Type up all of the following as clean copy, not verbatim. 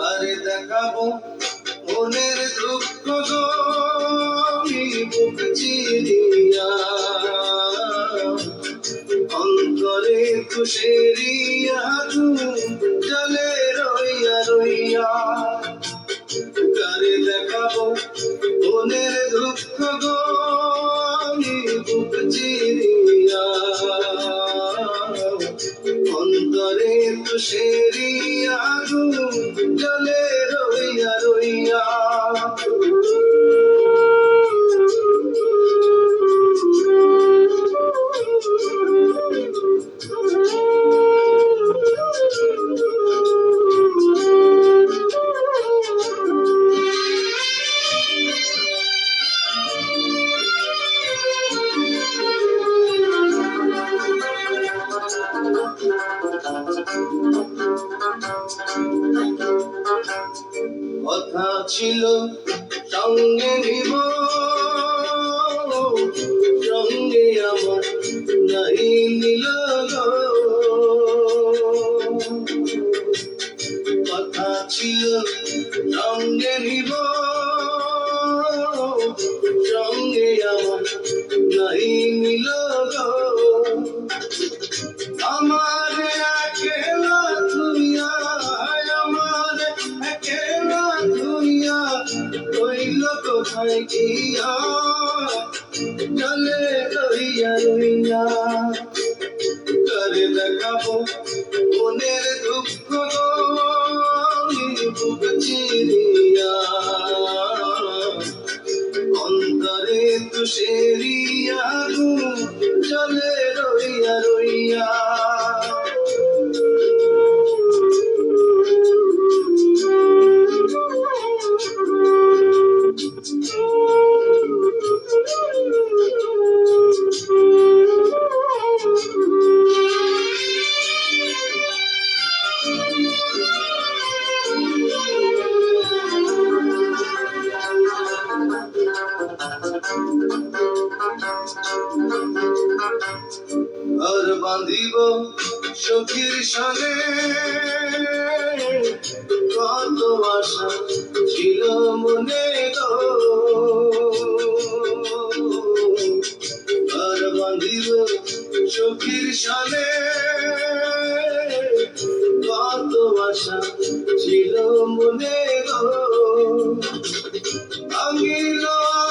আরে দেখাবো মনের দুঃখ গো বুক চিরিয়া, অন্তরে তুষেরিয়া জলে রইয়া রইয়া। কারে দেখাবো মনের দুঃখ গো বুক চিরিয়া, অন্তরে তুষেরিয়া জলে রইয়া রইয়া। কথা ছিল সঙ্গে নিব, সঙ্গে আমার নাই নিল গো। কথা ছিল সঙ্গে নিব, সঙ্গে আমার নাই নিল গো। আমার একলা দুনিয়া, আমার একলা দুনিয়া রইল কোথায় গিয়া জলে রইয়া রইয়া। করে দেখাবো মনের দুঃখ গো বুক চিরিয়া, অন্তরে তুষেরিয়া জলে রইয়া রইয়া। আর বাঁধিব সখীর সনে কত আশা ছিল মনে গো। আর বাঁধিব সখীর সনে কত আশা ছিল মনে গো। ভাঙিল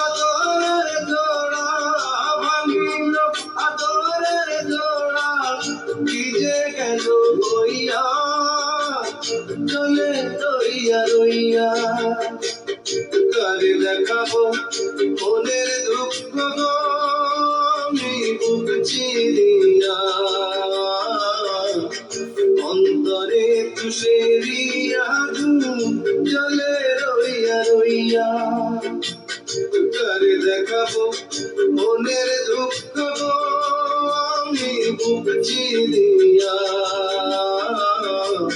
আদরের জোড়া, ভাঙিল আদরের জোড়া, কি যে গেল হইয়া জলে রইয়া রইয়া। কারে দেখাবো মনের দুঃখ গো বুক চিরিয়া, অন্তরে তুষেরিয়া